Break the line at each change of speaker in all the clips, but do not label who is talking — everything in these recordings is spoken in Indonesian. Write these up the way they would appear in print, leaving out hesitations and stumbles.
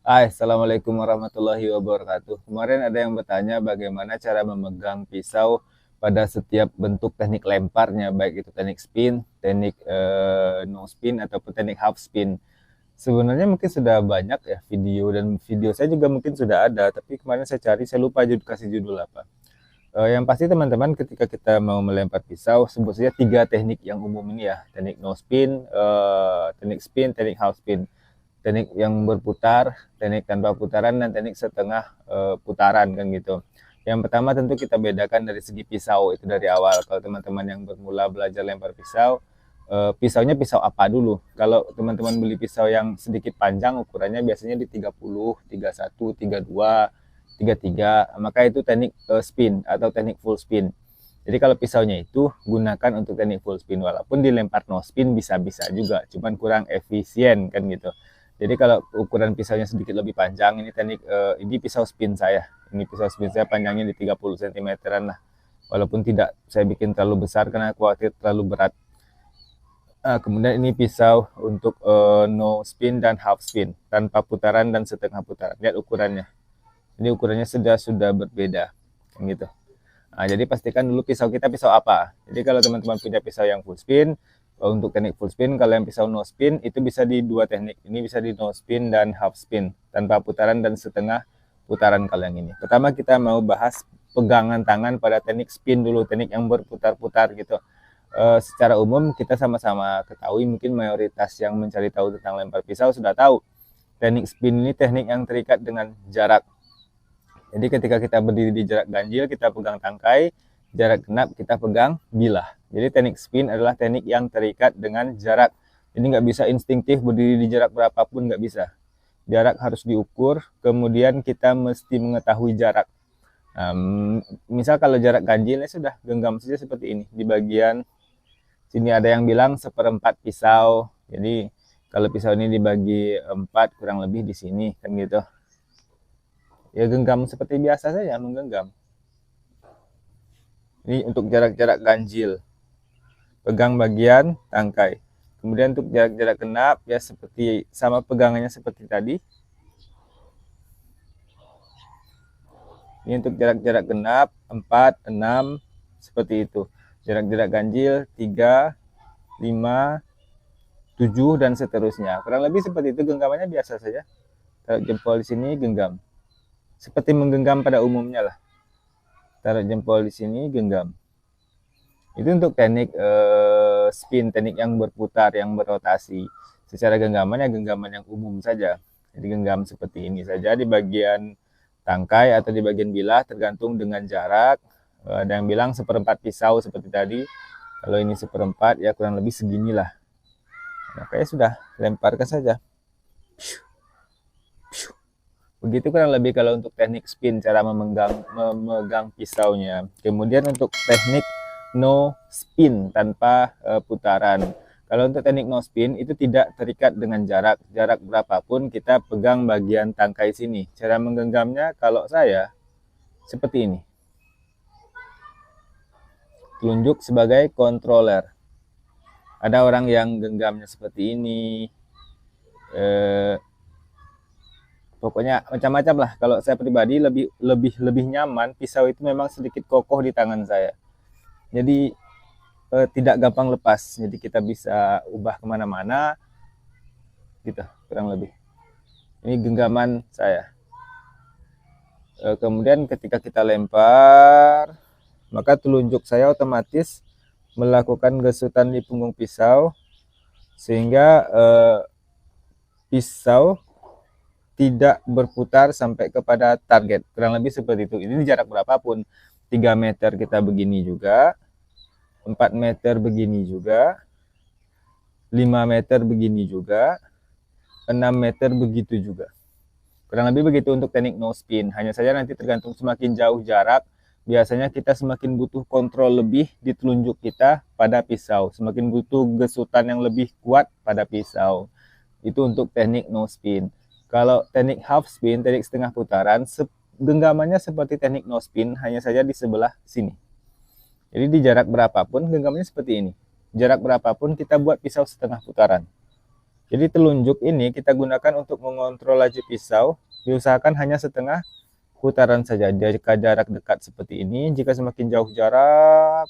Hai, Assalamualaikum warahmatullahi wabarakatuh. Kemarin ada yang bertanya bagaimana cara memegang pisau pada setiap bentuk teknik lemparnya, baik itu teknik spin, teknik no spin, ataupun teknik half spin. Sebenarnya mungkin sudah banyak ya video, dan video saya juga mungkin sudah ada, tapi kemarin saya cari, saya lupa kasih judul apa. Yang pasti teman-teman, ketika kita mau melempar pisau, sebut saja tiga teknik yang umum ini ya, teknik no spin, teknik spin, teknik half spin. Teknik yang berputar, teknik tanpa putaran, dan teknik setengah putaran kan gitu. Yang pertama tentu kita bedakan dari segi pisau itu dari awal. Kalau teman-teman yang bermula belajar lempar pisau, pisaunya pisau apa dulu? Kalau teman-teman beli pisau yang sedikit panjang, ukurannya biasanya di 30, 31, 32, 33, maka itu teknik spin atau teknik full spin. Jadi kalau pisaunya itu gunakan untuk teknik full spin, walaupun dilempar no spin bisa-bisa juga, cuman kurang efisien kan gitu. Jadi kalau ukuran pisaunya sedikit lebih panjang, ini teknik ini pisau spin saya. Ini pisau spin saya panjangnya di 30 cm lah. Walaupun tidak saya bikin terlalu besar karena khawatir terlalu berat. Kemudian ini pisau untuk no spin dan half spin, tanpa putaran dan setengah putaran. Lihat ukurannya. Ini ukurannya sudah berbeda, gitu. Nah, jadi pastikan dulu pisau kita pisau apa. Jadi kalau teman-teman punya pisau yang full spin, untuk teknik full spin, kalau yang pisau no spin itu bisa di dua teknik. Ini bisa di no spin dan half spin, tanpa putaran dan setengah putaran kalau yang ini. Pertama kita mau bahas pegangan tangan pada teknik spin dulu, teknik yang berputar-putar gitu. Secara umum kita sama-sama ketahui, mungkin mayoritas yang mencari tahu tentang lempar pisau sudah tahu. Teknik spin ini teknik yang terikat dengan jarak. Jadi ketika kita berdiri di jarak ganjil, kita pegang tangkai, jarak genap kita pegang bilah. Jadi teknik spin adalah teknik yang terikat dengan jarak. Jadi nggak bisa instingtif berdiri di jarak berapapun, nggak bisa. Jarak harus diukur, kemudian kita mesti mengetahui jarak. Nah, misal kalau jarak ganjilnya sudah genggam saja seperti ini. Di bagian sini ada yang bilang seperempat pisau. Jadi kalau pisau ini dibagi 4, kurang lebih di sini kan gitu. Ya genggam seperti biasa saja menggenggam. Ini untuk jarak-jarak ganjil. Pegang bagian tangkai. Kemudian untuk jarak-jarak genap ya seperti sama pegangannya seperti tadi. Ini untuk jarak-jarak genap 4, 6 seperti itu. Jarak-jarak ganjil 3, 5, 7 dan seterusnya. Kurang lebih seperti itu, genggamannya biasa saja. Taruh jempol di sini, genggam. Seperti menggenggam pada umumnya lah. Taruh jempol di sini, genggam. Itu untuk teknik spin, teknik yang berputar, yang berotasi. Secara genggaman ya genggaman yang umum saja. Jadi genggam seperti ini saja di bagian tangkai atau di bagian bilah, tergantung dengan jarak. Ada yang bilang seperempat pisau seperti tadi. Kalau ini seperempat ya kurang lebih seginilah. Makanya sudah, lemparkan saja. Begitu kurang lebih kalau untuk teknik spin, cara memegang pisaunya. Kemudian untuk teknik no spin, tanpa putaran. Kalau untuk teknik no spin itu tidak terikat dengan jarak. Jarak berapapun kita pegang bagian tangkai sini. Cara menggenggamnya kalau saya seperti ini. Telunjuk sebagai controller. Ada orang yang genggamnya seperti ini. Pokoknya macam-macam lah. Kalau saya pribadi lebih nyaman pisau itu memang sedikit kokoh di tangan saya. Jadi tidak gampang lepas. Jadi kita bisa ubah kemana-mana, gitu kurang lebih. Ini genggaman saya. Kemudian ketika kita lempar, maka telunjuk saya otomatis melakukan gesutan di punggung pisau, sehingga pisau tidak berputar sampai kepada target. Kurang lebih seperti itu. Ini jarak berapapun. 3 meter kita begini juga, 4 meter begini juga, 5 meter begini juga, 6 meter begitu juga. Kurang lebih begitu untuk teknik no spin. Hanya saja nanti tergantung semakin jauh jarak, biasanya kita semakin butuh kontrol lebih di telunjuk kita pada pisau. Semakin butuh gesutan yang lebih kuat pada pisau. Itu untuk teknik no spin. Kalau teknik half spin, teknik setengah putaran, genggamannya seperti teknik no spin, hanya saja di sebelah sini. Jadi di jarak berapapun, genggamannya seperti ini. Jarak berapapun kita buat pisau setengah putaran. Jadi telunjuk ini kita gunakan untuk mengontrol laju pisau, diusahakan hanya setengah putaran saja. Jika jarak dekat seperti ini, jika semakin jauh jarak,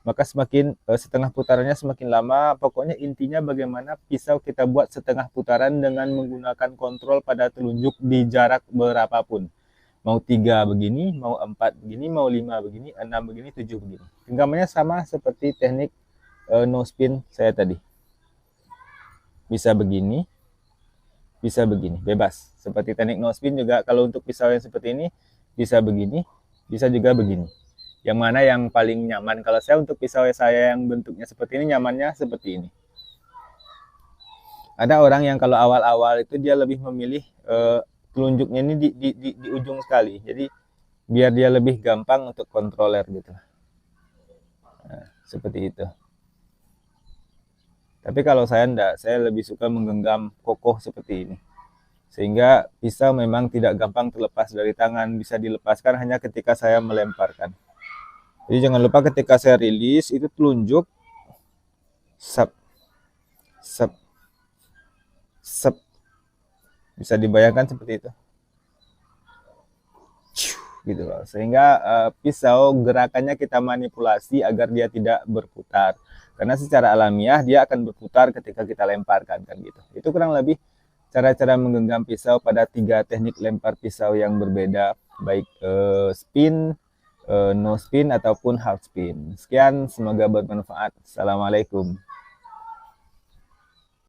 maka semakin setengah putarannya semakin lama. Pokoknya intinya bagaimana pisau kita buat setengah putaran dengan menggunakan kontrol pada telunjuk di jarak berapapun. Mau 3 begini, mau 4 begini, mau 5 begini, 6 begini, 7 begini. Genggamannya sama seperti teknik no spin saya tadi. Bisa begini, bisa begini, bebas. Seperti teknik no spin juga kalau untuk pisau yang seperti ini bisa begini, bisa juga begini. Yang mana yang paling nyaman? Kalau saya untuk pisau saya yang bentuknya seperti ini, nyamannya seperti ini. Ada orang yang kalau awal-awal itu dia lebih memilih telunjuknya ini di ujung sekali. Jadi biar dia lebih gampang untuk kontroler gitu. Nah, seperti itu. Tapi kalau saya enggak, saya lebih suka menggenggam kokoh seperti ini. Sehingga pisau memang tidak gampang terlepas dari tangan, bisa dilepaskan hanya ketika saya melemparkan. Jadi jangan lupa ketika saya rilis itu telunjuk sep sep sep, bisa dibayangkan seperti itu. Gitu loh. Sehingga pisau gerakannya kita manipulasi agar dia tidak berputar. Karena secara alamiah dia akan berputar ketika kita lemparkan kan gitu. Itu kurang lebih cara-cara menggenggam pisau pada 3 teknik lempar pisau yang berbeda, baik spin, no spin ataupun half spin. Sekian, semoga bermanfaat. Assalamualaikum.